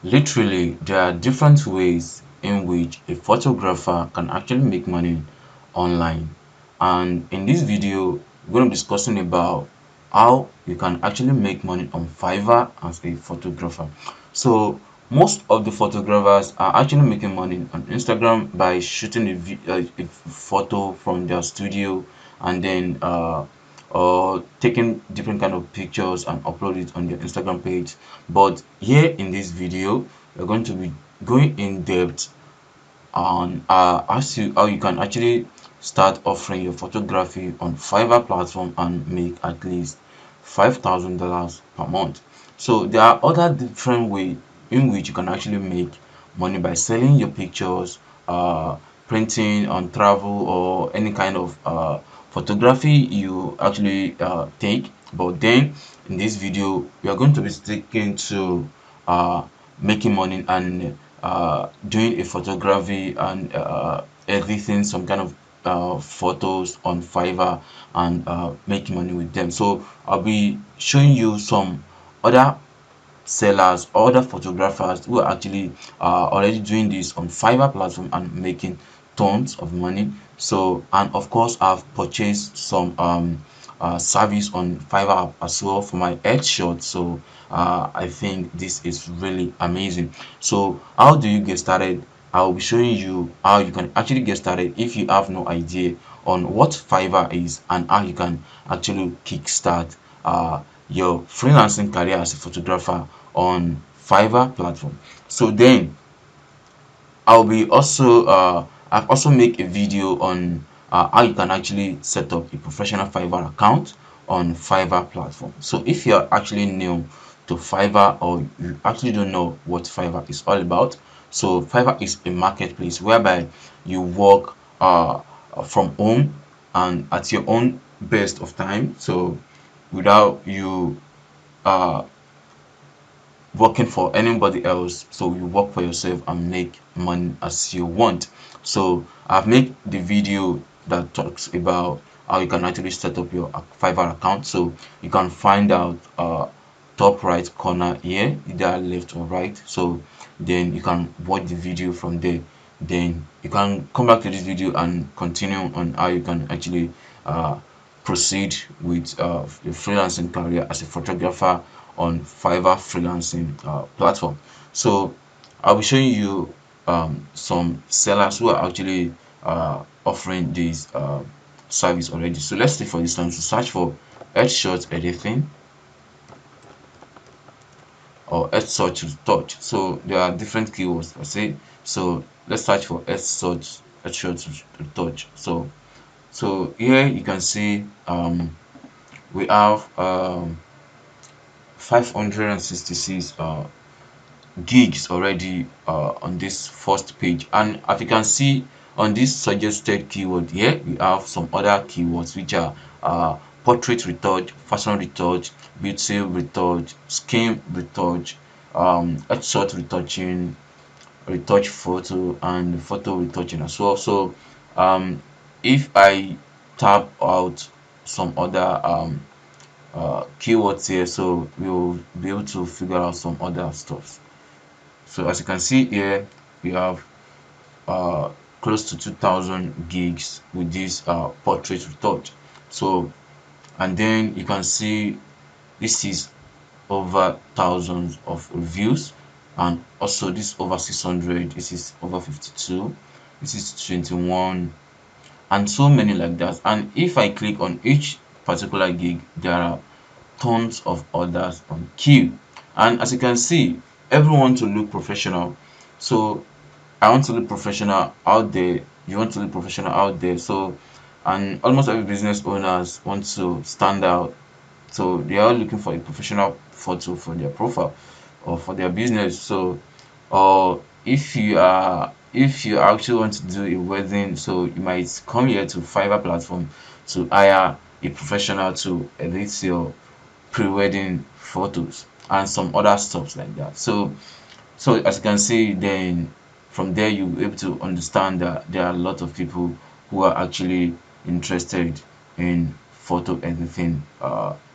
Literally, there are different ways in which a photographer can actually make money online. And in this video, we're going to be discussing about how you can actually make money on Fiverr as a photographer. So most of the photographers are actually making money on Instagram by shooting a photo from their studio and then or taking different kind of pictures and upload it on their Instagram page. But here in this video, we're going to be going in depth on how you can actually start offering your photography on Fiverr platform and make at least $5,000 per month. So there are other different ways in which you can actually make money by selling your pictures, printing on travel or any kind of photography you actually take. But then in this video, we are going to be sticking to making money and doing a photography and editing some kind of photos on Fiverr and making money with them. So I'll be showing you some other sellers, other photographers who are actually already doing this on Fiverr platform and making tons of money. So, and of course, I've purchased some service on Fiverr as well for my headshot. So, I think this is really amazing. So, how do you get started? I'll be showing you how you can actually get started if you have no idea on what Fiverr is and how you can actually kickstart your freelancing career as a photographer on Fiverr platform. So then I'll be also I've also make a video on how you can actually set up a professional Fiverr account on Fiverr platform. So if you're actually new to Fiverr or you actually don't know what Fiverr is all about, so Fiverr is a marketplace whereby you work from home and at your own best of time. So without you uh working for anybody else, so you work for yourself and make money as you want. So I've made the video that talks about how you can actually set up your Fiverr account. So you can find out top right corner here, either left or right. So then you can watch the video from there. Then you can come back to this video and continue on how you can actually proceed with your freelancing career as a photographer on Fiverr freelancing platform. So I'll be showing you some sellers who are actually offering this service already. So let's say for instance to search for headshot editing or headshot to touch. So there are different keywords per se. So let's search for headshot to touch. So here you can see we have 566 gigs already on this first page, and as you can see on this suggested keyword here we have some other keywords which are portrait retouch, fashion retouch, beauty retouch, skin retouch, headshot retouching, retouch photo, and photo retouching as well. So if I tap out some other keywords here, so we'll be able to figure out some other stuff. So as you can see here, we have uh, close to 2000 gigs with this portrait retouch. So, and then you can see this is over thousands of reviews, and also this over 600, this is over 52, this is 21, and so many like that. And if I click on each particular gig, there are tons of others on queue. And as you can see, everyone to look professional. So I want to look professional out there. You want to look professional out there. So, and almost every business owners want to stand out. So they are looking for a professional photo for their profile or for their business. So, or if you actually want to do a wedding, so you might come here to Fiverr platform to hire a professional to edit your pre-wedding photos and some other stuff like that. So as you can see, then from there you'll be able to understand that there are a lot of people who are actually interested in photo editing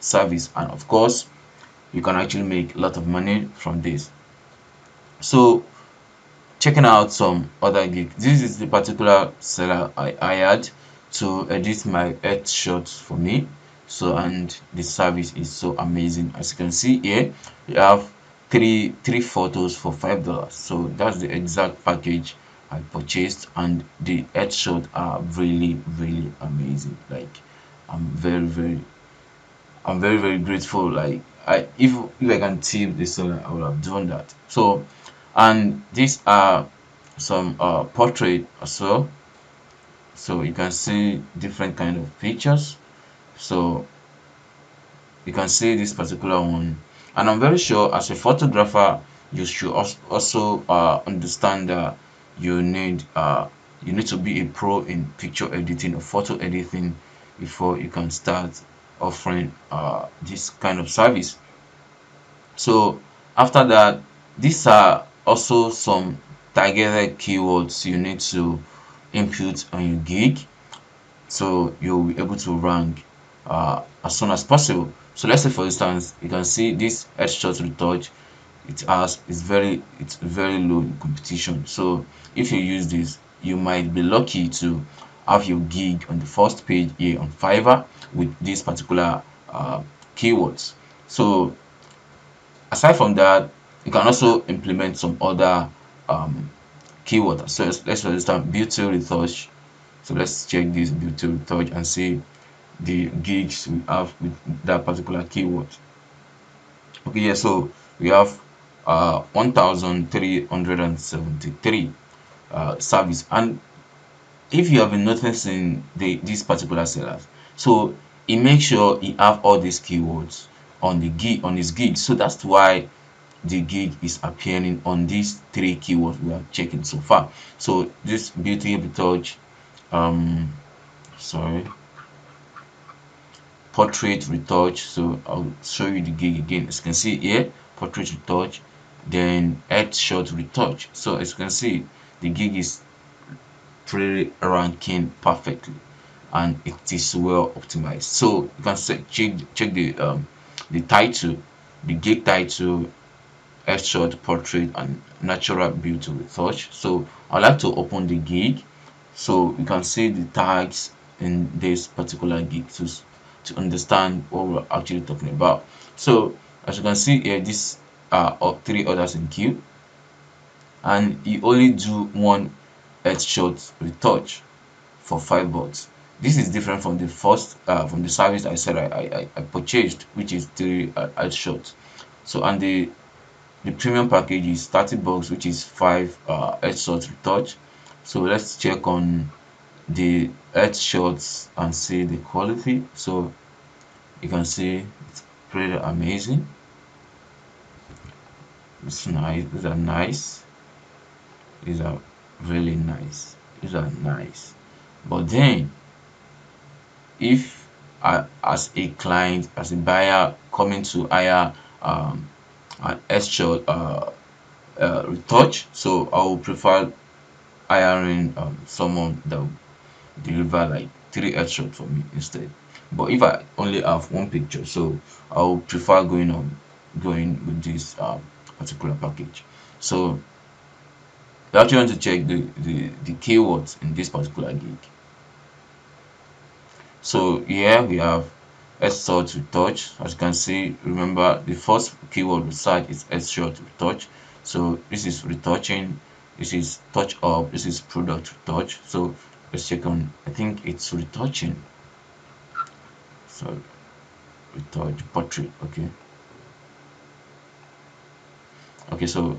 service, and of course you can actually make a lot of money from this. So checking out some other gigs. This is the particular seller I hired to edit my headshots for me. So and the service is so amazing. As you can see here, you have three photos for $5. So that's the exact package I purchased, and the headshots are really amazing. Like I'm very grateful. Like if I can tip the seller, I would have done that. So and these are some portrait as well, so you can see different kind of pictures. So you can see this particular one, and I'm very sure as a photographer you should also understand that you need uh you need to be a pro in picture editing or photo editing before you can start offering this kind of service. So after that, these are also some targeted keywords you need to input on your gig, so you'll be able to rank as soon as possible. So let's say for instance, you can see this headshot retouch. It's very low in competition. So if you use this, you might be lucky to have your gig on the first page here on Fiverr with these particular keywords. So aside from that, you can also implement some other um, keywords. So let's for instance beauty retouch. So let's check this beauty retouch and see the gigs we have with that particular keyword. Okay, yeah, so we have 1373 service. And if you have been noticing these particular sellers, so he makes sure he have all these keywords on the gig on his gig. So that's why the gig is appearing on these three keywords we are checking so far. So this beauty retouch, um sorry, portrait retouch. So I'll show you the gig again. As you can see here, portrait retouch, then headshot retouch. So as you can see, the gig is pretty ranking perfectly, and it is well optimized. So you can check the title, the gig title, headshot, portrait, and natural beauty retouch. So I like to open the gig, so you can see the tags in this particular gig to understand what we're actually talking about. So as you can see here, these are three others in queue, and you only do one headshot retouch for $5. This is different from the first from the service I said I purchased, which is three headshots. So and the premium package is $30, which is five headshots retouch. So let's check on the headshots and see the quality. So you can see it's pretty amazing. It's nice. These are nice. These are really nice. These are nice. But then, if as a client, as a buyer coming to hire an headshot retouch, so I will prefer hiring someone that will deliver like three headshots for me instead. But if I only have one picture, so I will prefer going with this particular package. So you actually want to check the keywords in this particular gig. So here we have headshot retouch. As you can see, remember the first keyword we search is headshot retouch. So this is retouching, this is touch up, this is product retouch. So let's check on, I think it's retouching. So retouch portrait. Okay, so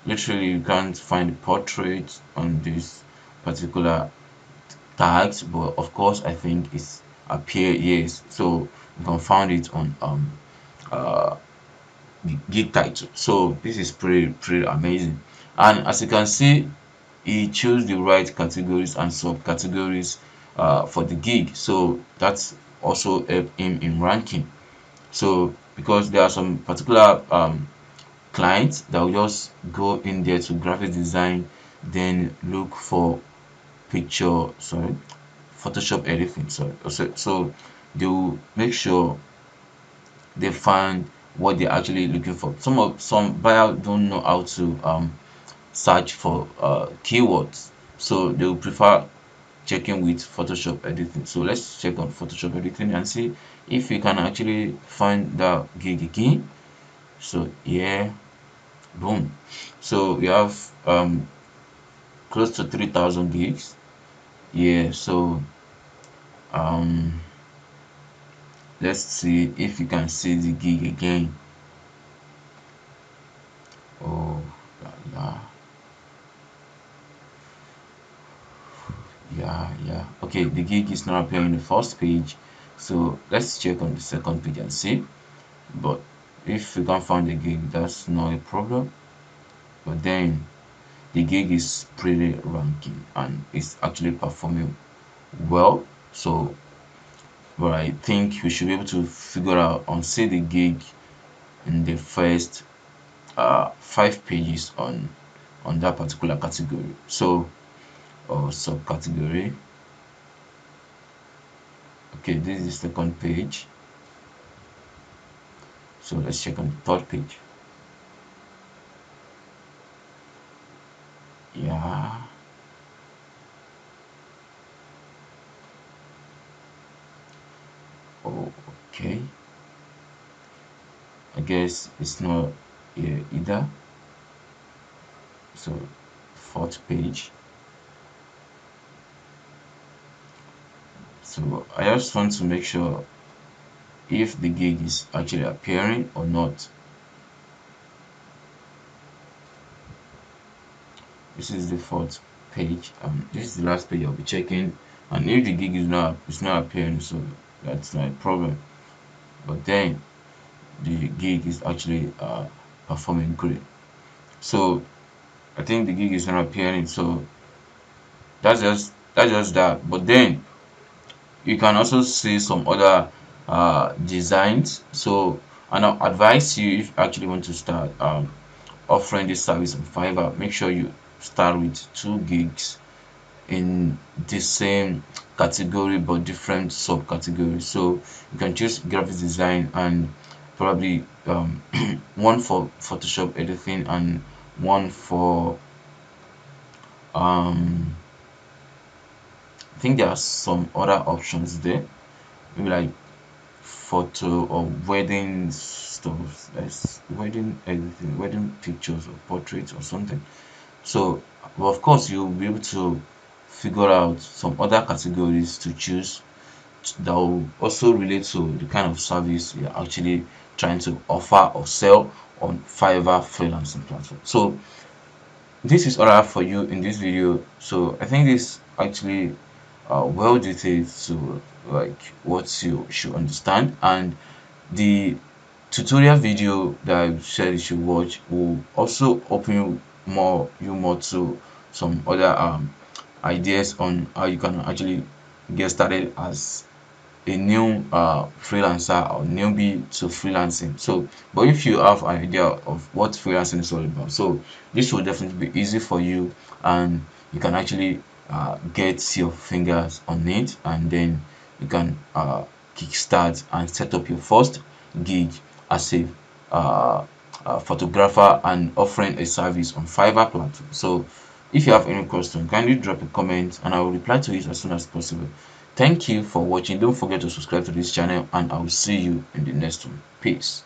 literally you can't find the portrait on this particular tags, but of course I think it's appear, yes. So you can find it on uh the gig title. So this is pretty amazing. And as you can see, he chose the right categories and subcategories for the gig. So that's also help him in ranking. So because there are some particular clients that will just go in there to graphic design, then look for picture, sorry, Photoshop editing. So they will make sure they find what they're actually looking for. Some buyer don't know how to search for keywords, so they will prefer checking with Photoshop editing. So let's check on Photoshop editing and see if we can actually find that gig again. So yeah, boom. So we have close to 3,000 gigs. Yeah, so um let's see if you can see the gig again. Oh yeah, yeah. Okay, the gig is not appearing in the first page, so let's check on the second page and see. But if you can't find the gig, that's not a problem. But then the gig is pretty ranking and it's actually performing well. So but I think we should be able to figure out and see the gig in the first 5 pages on that particular category. So or subcategory. Okay, this is the second page. So let's check on the third page. Yeah. Oh, okay. I guess it's not here either. So fourth page. So I just want to make sure if the gig is actually appearing or not. This is the fourth page. This is the last page I'll be checking, and if the gig is not appearing, so that's not a problem. But then the gig is actually performing great. So I think the gig is not appearing, so that's just that. But then you can also see some other designs. So and I'll advise you, if you actually want to start offering this service on Fiverr, make sure you start with 2 gigs in the same category but different subcategories. So you can choose graphic design and probably one for Photoshop editing and one for um I think there are some other options there, maybe like photo or wedding stuff, that's wedding editing, wedding pictures or portraits or something. So but of course you'll be able to figure out some other categories to choose that will also relate to the kind of service you're actually trying to offer or sell on Fiverr freelancing platform. So this is all I have for you in this video. So I think this actually well detailed to like what you should understand, and the tutorial video that I said you should watch will also open you more to some other ideas on how you can actually get started as a new freelancer or newbie to freelancing. So but if you have an idea of what freelancing is all about, so this will definitely be easy for you, and you can actually get your fingers on it, and then you can kickstart and set up your first gig as a photographer and offering a service on Fiverr platform. So if you have any question, kindly drop a comment and I will reply to it as soon as possible. Thank you for watching. Don't forget to subscribe to this channel, and I will see you in the next one. Peace.